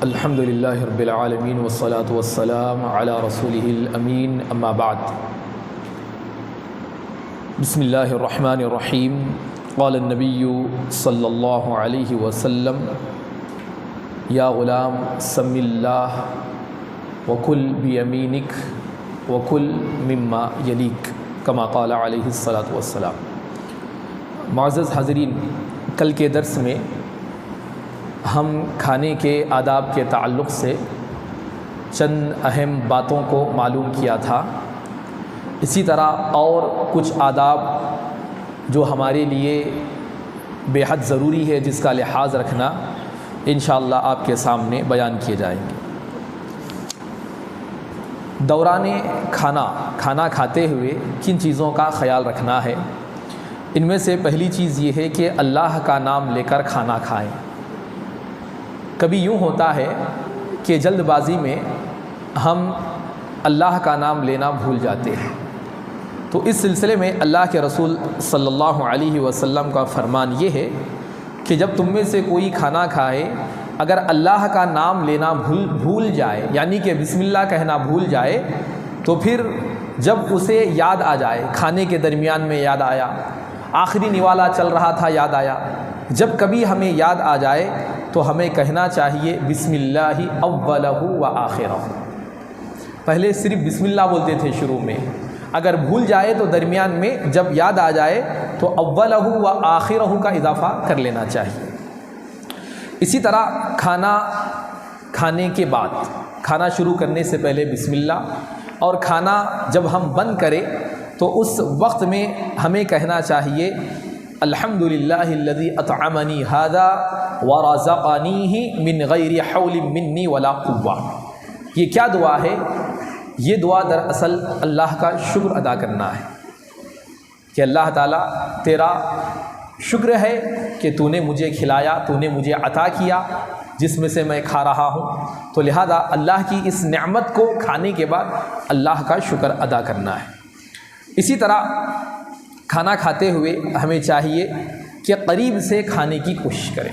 الحمد للہ رب العالمین والصلاة والسلام علی رسولہ الامین اما بعد بسم اللہ الرحمن الرحیم قال النبی صلی اللہ علیہ وسلم یا غلام سم اللہ وکل بیمینک وکل مما یلیک کما قال علیہ الصلاۃ والسلام۔ معزز حاضرین، کل کے درس میں ہم کھانے کے آداب کے تعلق سے چند اہم باتوں کو معلوم کیا تھا۔ اسی طرح اور کچھ آداب جو ہمارے لیے بے حد ضروری ہے، جس کا لحاظ رکھنا انشاءاللہ آپ کے سامنے بیان کیے جائیں گے۔ دوران کھانا کھاتے ہوئے کن چیزوں کا خیال رکھنا ہے؟ ان میں سے پہلی چیز یہ ہے کہ اللہ کا نام لے کر کھانا کھائیں۔ کبھی یوں ہوتا ہے کہ جلد بازی میں ہم اللہ کا نام لینا بھول جاتے ہیں، تو اس سلسلے میں اللہ کے رسول صلی اللہ علیہ وسلم کا فرمان یہ ہے کہ جب تم میں سے کوئی کھانا کھائے، اگر اللہ کا نام لینا بھول جائے، یعنی کہ بسم اللہ کہنا بھول جائے، تو پھر جب اسے یاد آ جائے، کھانے کے درمیان میں یاد آیا، آخری نوالا چل رہا تھا یاد آیا، جب کبھی ہمیں یاد آ جائے تو ہمیں کہنا چاہیے بسم اللہ اولہ و آخرہ۔ پہلے صرف بسم اللہ بولتے تھے شروع میں، اگر بھول جائے تو درمیان میں جب یاد آ جائے تو اولہ و آخرہ کا اضافہ کر لینا چاہیے۔ اسی طرح کھانا کھانے کے بعد، کھانا شروع کرنے سے پہلے بسم اللہ، اور کھانا جب ہم بند کریں تو اس وقت میں ہمیں کہنا چاہیے الحمد للہ الذی اطعمنی ھذا ورزقنیہ من غیر حول منی ولا قوہ۔ یہ کیا دعا ہے؟ یہ دعا دراصل اللہ کا شکر ادا کرنا ہے کہ اللہ تعالیٰ تیرا شکر ہے کہ تو نے مجھے کھلایا، تو نے مجھے عطا کیا جس میں سے میں کھا رہا ہوں، تو لہذا اللہ کی اس نعمت کو کھانے کے بعد اللہ کا شکر ادا کرنا ہے۔ اسی طرح کھانا کھاتے ہوئے ہمیں چاہیے کہ قریب سے کھانے کی کوشش کریں،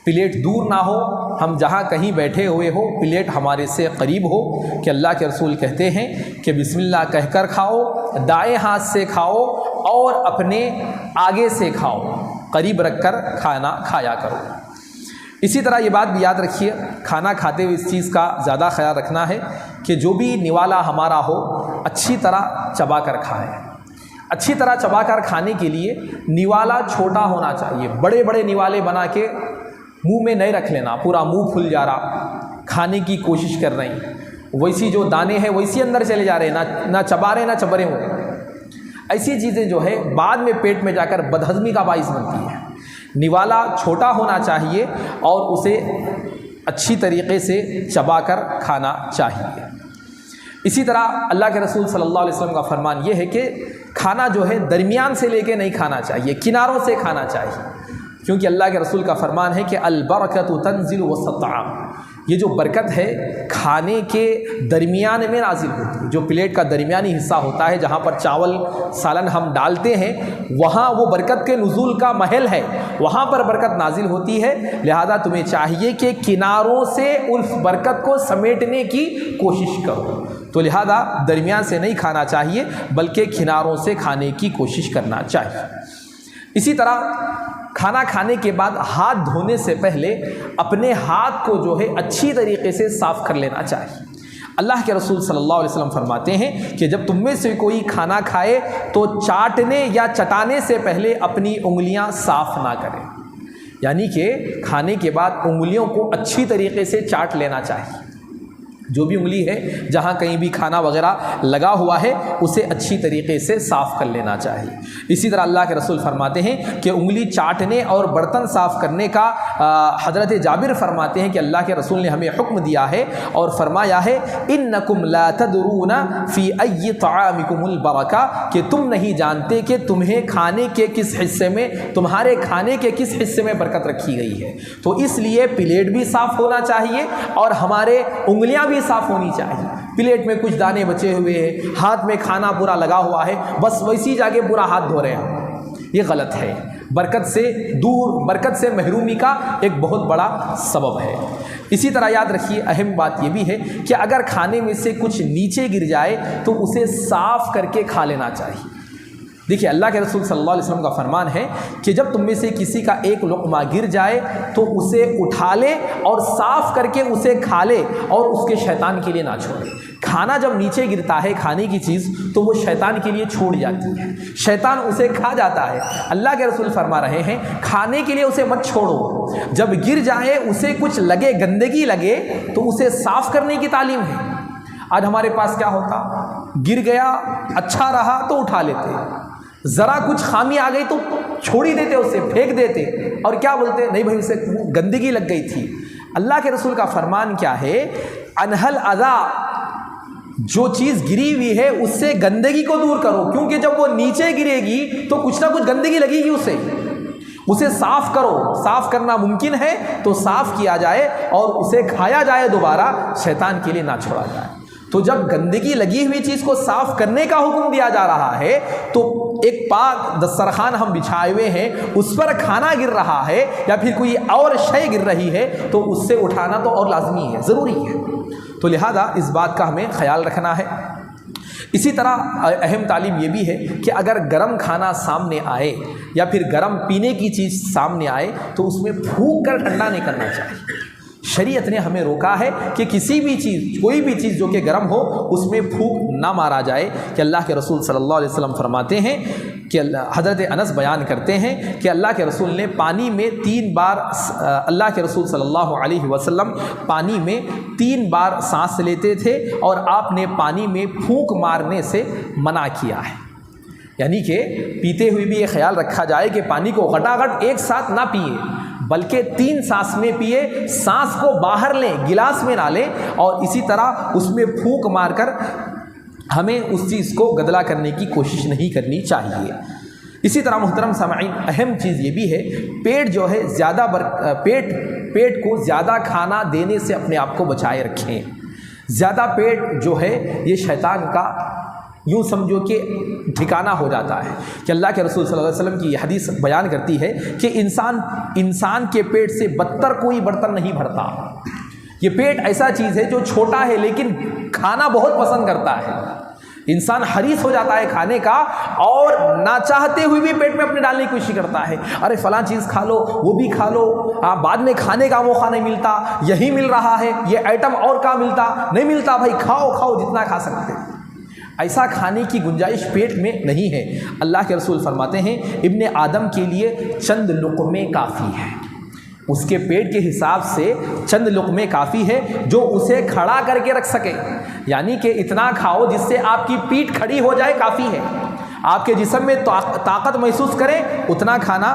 پلیٹ دور نہ ہو، ہم جہاں کہیں بیٹھے ہوئے ہو پلیٹ ہمارے سے قریب ہو، کہ اللہ کے رسول کہتے ہیں کہ بسم اللہ کہہ کر کھاؤ، دائیں ہاتھ سے کھاؤ اور اپنے آگے سے کھاؤ، قریب رکھ کر کھانا کھایا کرو۔ اسی طرح یہ بات بھی یاد رکھیے، کھانا کھاتے ہوئے اس چیز کا زیادہ خیال رکھنا ہے کہ جو بھی نوالا ہمارا ہو اچھی طرح چبا کر کھائیں۔ اچھی طرح چبا کر کھانے کے لیے نوالا چھوٹا ہونا چاہیے، بڑے بڑے نوالے بنا کے منہ میں نہیں رکھ لینا، پورا منہ پھل جا رہا، کھانے کی کوشش کر رہے ہیں، ویسی جو دانے ہیں ویسی اندر چلے جا رہے ہیں، نہ چبا رہے نہ چب رہے ہوں۔ ایسی چیزیں جو ہے بعد میں پیٹ میں جا کر بدہضمی کا باعث بنتی ہے۔ نوالا چھوٹا ہونا چاہیے اور اسے اچھی طریقے سے چبا کر کھانا چاہیے۔ اسی طرح اللہ کے رسول صلی اللہ علیہ وسلم کا فرمان یہ ہے کہ کھانا جو ہے درمیان سے لے کے نہیں کھانا چاہیے، کناروں سے کھانا چاہیے، کیونکہ اللہ کے رسول کا فرمان ہے کہ البرکۃ تنزل وسط الطعام، یہ جو برکت ہے کھانے کے درمیان میں نازل ہوتی ہے۔ جو پلیٹ کا درمیانی حصہ ہوتا ہے جہاں پر چاول سالن ہم ڈالتے ہیں، وہاں وہ برکت کے نزول کا محل ہے، وہاں پر برکت نازل ہوتی ہے۔ لہذا تمہیں چاہیے کہ کناروں سے اس برکت کو سمیٹنے کی کوشش کرو، تو لہذا درمیان سے نہیں کھانا چاہیے بلکہ کناروں سے کھانے کی کوشش کرنا چاہیے۔ اسی طرح کھانا کھانے کے بعد ہاتھ دھونے سے پہلے اپنے ہاتھ کو جو ہے اچھی طریقے سے صاف کر لینا چاہیے۔ اللہ کے رسول صلی اللہ علیہ وسلم فرماتے ہیں کہ جب تم میں سے کوئی کھانا کھائے تو چاٹنے یا چٹانے سے پہلے اپنی انگلیاں صاف نہ کرے، یعنی کہ کھانے کے بعد انگلیوں کو اچھی طریقے سے چاٹ لینا چاہیے۔ جو بھی انگلی ہے جہاں کہیں بھی کھانا وغیرہ لگا ہوا ہے اسے اچھی طریقے سے صاف کر لینا چاہیے۔ اسی طرح اللہ کے رسول فرماتے ہیں کہ انگلی چاٹنے اور برتن صاف کرنے کا حضرت جابر فرماتے ہیں کہ اللہ کے رسول نے ہمیں حکم دیا ہے اور فرمایا ہے انکم لا تدرون فی ای طعامکم البرکہ، کہ تم نہیں جانتے کہ تمہیں کھانے کے کس حصے میں، تمہارے کھانے کے کس حصے میں برکت رکھی گئی ہے۔ تو اس لیے پلیٹ بھی صاف ہونا چاہیے اور ہمارے انگلیاں بھی صاف ہونی چاہیے۔ پلیٹ میں کچھ دانے بچے ہوئے ہیں، ہاتھ میں کھانا پورا لگا ہوا ہے، بس ویسی جا کے پورا ہاتھ دھو رہے ہیں، یہ غلط ہے، برکت سے دور، برکت سے محرومی کا ایک بہت بڑا سبب ہے۔ اسی طرح یاد رکھیے اہم بات یہ بھی ہے کہ اگر کھانے میں سے کچھ نیچے گر جائے تو اسے صاف کر کے کھا لینا چاہیے۔ دیکھیے اللہ کے رسول صلی اللہ علیہ وسلم کا فرمان ہے کہ جب تم میں سے کسی کا ایک لقمہ گر جائے تو اسے اٹھا لے اور صاف کر کے اسے کھا لے اور اس کے شیطان کے لیے نہ چھوڑے۔ کھانا جب نیچے گرتا ہے کھانے کی چیز تو وہ شیطان کے لیے چھوڑ جاتی ہے، شیطان اسے کھا جاتا ہے۔ اللہ کے رسول فرما رہے ہیں کھانے کے لیے اسے مت چھوڑو، جب گر جائے اسے کچھ لگے، گندگی لگے تو اسے صاف کرنے کی تعلیم ہے۔ آج ہمارے پاس کیا ہوتا، گر گیا اچھا رہا تو اٹھا لیتے، ذرا کچھ خامی آ گئی تو چھوڑ ہی دیتے، اسے پھینک دیتے اور کیا بولتے نہیں بھائی اسے گندگی لگ گئی تھی۔ اللہ کے رسول کا فرمان کیا ہے، انہل اذا، جو چیز گری ہوئی ہے اس سے گندگی کو دور کرو، کیونکہ جب وہ نیچے گرے گی تو کچھ نہ کچھ گندگی لگے گی، اسے صاف کرو۔ صاف کرنا ممکن ہے تو صاف کیا جائے اور اسے کھایا جائے، دوبارہ شیطان کے لیے نہ چھوڑا جائے۔ تو جب گندگی لگی ہوئی چیز کو صاف کرنے کا حکم دیا جا رہا ہے تو ایک پاک دسترخوان ہم بچھائے ہوئے ہیں، اس پر کھانا گر رہا ہے یا پھر کوئی اور شے گر رہی ہے تو اس سے اٹھانا تو اور لازمی ہے، ضروری ہے۔ تو لہذا اس بات کا ہمیں خیال رکھنا ہے۔ اسی طرح اہم تعلیم یہ بھی ہے کہ اگر گرم کھانا سامنے آئے یا پھر گرم پینے کی چیز سامنے آئے تو اس میں پھونک کر ٹھنڈا نہیں کرنا چاہیے۔ شریعت نے ہمیں روکا ہے کہ کسی بھی چیز، کوئی بھی چیز جو کہ گرم ہو اس میں پھونک نہ مارا جائے، کہ اللہ کے رسول صلی اللہ علیہ وسلم فرماتے ہیں کہ حضرت انس بیان کرتے ہیں کہ اللہ کے رسول نے پانی میں 3 بار، اللہ کے رسول صلی اللہ علیہ وسلم پانی میں 3 بار سانس لیتے تھے اور آپ نے پانی میں پھونک مارنے سے منع کیا ہے۔ یعنی کہ پیتے ہوئے بھی یہ خیال رکھا جائے کہ پانی کو گھٹاگھٹ ایک ساتھ نہ پیے، بلکہ 3 سانس میں پیے، سانس کو باہر لیں، گلاس میں نہ لیں، اور اسی طرح اس میں پھونک مار کر ہمیں اس چیز کو گدلا کرنے کی کوشش نہیں کرنی چاہیے۔ اسی طرح محترم سامعین اہم چیز یہ بھی ہے، پیٹ جو ہے زیادہ پیٹ کو زیادہ کھانا دینے سے اپنے آپ کو بچائے رکھیں۔ زیادہ پیٹ جو ہے یہ شیطان کا یوں سمجھو کہ ٹھکانہ ہو جاتا ہے، کہ اللہ کے رسول صلی اللہ علیہ وسلم کی یہ حدیث بیان کرتی ہے کہ انسان کے پیٹ سے بدتر کوئی برتن نہیں بھرتا۔ یہ پیٹ ایسا چیز ہے جو چھوٹا ہے لیکن کھانا بہت پسند کرتا ہے، انسان حریص ہو جاتا ہے کھانے کا اور نہ چاہتے ہوئے بھی پیٹ میں اپنے ڈالنے کی کوشش کرتا ہے، ارے فلاں چیز کھا لو، وہ بھی کھا لو، بعد میں کھانے کا موقع نہیں ملتا، یہی مل رہا ہے، یہ آئٹم اور کا ملتا نہیں ملتا، بھائی کھاؤ جتنا کھا سکتے۔ ایسا کھانے کی گنجائش پیٹ میں نہیں ہے۔ اللہ کے رسول فرماتے ہیں ابن آدم کے لیے چند لقمے کافی ہے، اس کے پیٹ کے حساب سے چند لقمے کافی ہے جو اسے کھڑا کر کے رکھ سکے، یعنی کہ اتنا کھاؤ جس سے آپ کی پیٹھ کھڑی ہو جائے، کافی ہے۔ آپ کے جسم میں طاقت محسوس کریں اتنا کھانا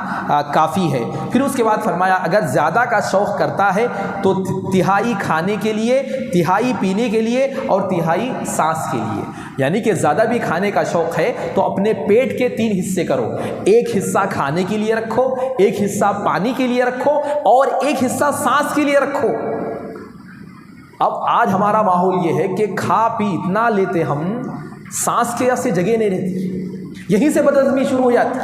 کافی ہے۔ پھر اس کے بعد فرمایا اگر زیادہ کا شوق کرتا ہے تو 1/3 کھانے کے لیے، 1/3 پینے کے لیے اور 1/3 سانس کے لیے، یعنی کہ زیادہ بھی کھانے کا شوق ہے تو اپنے پیٹ کے 3 حصے کرو، 1 حصہ کھانے کے لیے رکھو، 1 حصہ پانی کے لیے رکھو اور 1 حصہ سانس کے لیے رکھو۔ اب آج ہمارا ماحول یہ ہے کہ کھا پی اتنا لیتے ہم، سانس کے سے جگہ نہیں رہتی، یہیں سے بدہضمی شروع ہو جاتی،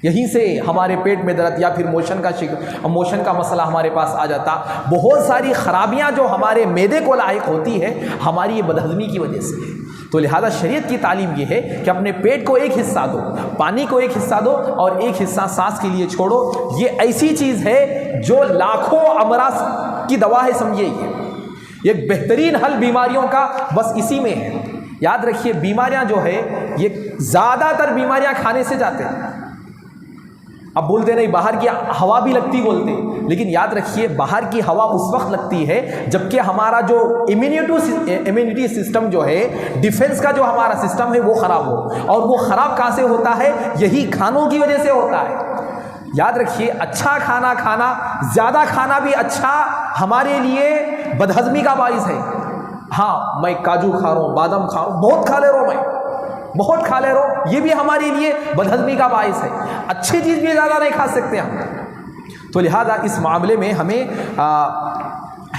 یہیں سے ہمارے پیٹ میں درد یا پھر موشن کا مسئلہ ہمارے پاس آ جاتا۔ بہت ساری خرابیاں جو ہمارے معدے کو لاحق ہوتی ہے ہماری یہ بدہضمی کی وجہ سے ہے۔ تو لہذا شریعت کی تعلیم یہ ہے کہ اپنے پیٹ کو 1 حصہ دو، پانی کو 1 حصہ دو اور 1 حصہ سانس کے لیے چھوڑو۔ یہ ایسی چیز ہے جو لاکھوں امراض کی دوا ہے، سمجھیے یہ ایک بہترین حل بیماریوں کا بس اسی میں ہے۔ یاد رکھیے بیماریاں جو ہے یہ زیادہ تر بیماریاں کھانے سے جاتے ہیں۔ اب بولتے نہیں باہر کی ہوا بھی لگتی بولتے، لیکن یاد رکھیے باہر کی ہوا اس وقت لگتی ہے جبکہ ہمارا جو امیونٹی سسٹم جو ہے، ڈیفنس کا جو ہمارا سسٹم ہے وہ خراب ہو، اور وہ خراب کہاں سے ہوتا ہے؟ یہی کھانوں کی وجہ سے ہوتا ہے۔ یاد رکھیے اچھا کھانا کھانا، زیادہ کھانا بھی اچھا ہمارے لیے بدہضمی کا باعث ہے۔ ہاں میں کاجو کھا رہا ہوں، بادام کھا رہا ہوں، بہت کھا لے رہا ہوں، میں بہت کھا لے رہا ہوں، یہ بھی ہمارے لیے بدہضمی کا باعث ہے۔ اچھی چیز بھی زیادہ نہیں کھا سکتے ہم۔ تو لہذا اس معاملے میں ہمیں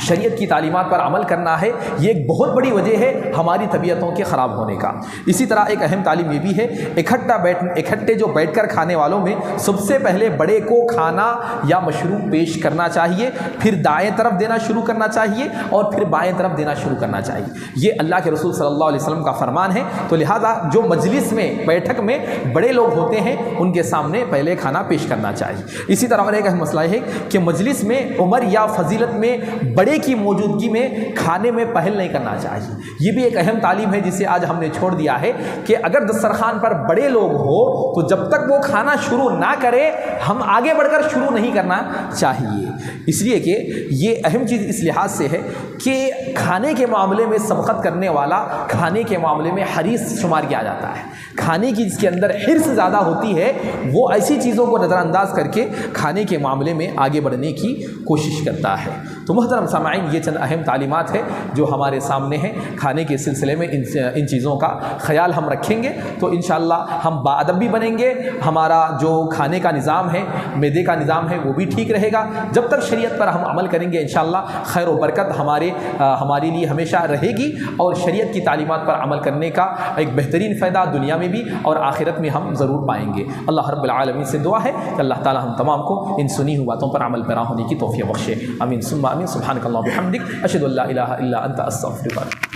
شریعت کی تعلیمات پر عمل کرنا ہے، یہ ایک بہت بڑی وجہ ہے ہماری طبیعتوں کے خراب ہونے کا۔ اسی طرح ایک اہم تعلیم یہ بھی ہے، اکٹھے جو بیٹھ کر کھانے والوں میں سب سے پہلے بڑے کو کھانا یا مشروب پیش کرنا چاہیے، پھر دائیں طرف دینا شروع کرنا چاہیے اور پھر بائیں طرف دینا شروع کرنا چاہیے۔ یہ اللہ کے رسول صلی اللہ علیہ وسلم کا فرمان ہے۔ تو لہٰذا جو مجلس میں بیٹھک میں بڑے لوگ ہوتے ہیں ان کے سامنے پہلے کھانا پیش کرنا چاہیے۔ اسی طرح اور ایک اہم مسئلہ ہے کہ مجلس میں عمر یا فضیلت میں بڑے کی موجودگی میں کھانے میں پہل نہیں کرنا چاہیے۔ یہ بھی ایک اہم تعلیم ہے جسے آج ہم نے چھوڑ دیا ہے کہ اگر دسترخوان پر بڑے لوگ ہو تو جب تک وہ کھانا شروع نہ کرے ہم آگے بڑھ کر شروع نہیں کرنا چاہیے، اس لیے کہ یہ اہم چیز اس لحاظ سے ہے کہ کھانے کے معاملے میں سبقت کرنے والا کھانے کے معاملے میں حریص شمار کیا جاتا ہے۔ کھانے کی جس کے اندر حرص زیادہ ہوتی ہے وہ ایسی چیزوں کو نظر انداز کر کے کھانے کے معاملے میں آگے بڑھنے کی کوشش کرتا ہے۔ تو محترم سامعین، یہ چند اہم تعلیمات ہیں جو ہمارے سامنے ہیں۔ کھانے کے سلسلے میں ان چیزوں کا خیال ہم رکھیں گے تو انشاءاللہ ہم باادب بھی بنیں گے، ہمارا جو کھانے کا نظام ہے، معدے کا نظام ہے، وہ بھی ٹھیک رہے گا۔ جب تک شریعت پر ہم عمل کریں گے انشاءاللہ خیر و برکت ہمارے لیے ہمیشہ رہے گی، اور شریعت کی تعلیمات پر عمل کرنے کا ایک بہترین فائدہ دنیا میں بھی اور آخرت میں ہم ضرور پائیں گے۔ اللہ رب العالمین سے دعا ہے کہ اللہ تعالی ہم تمام کو ان سنی ہوئی باتوں پر عمل پیرا ہونے کی توفیق بخشے۔ آمین ثم آمین۔ سبحانک اللہم و بحمدک، اشہد ان لا الہ الا انت، استغفرک۔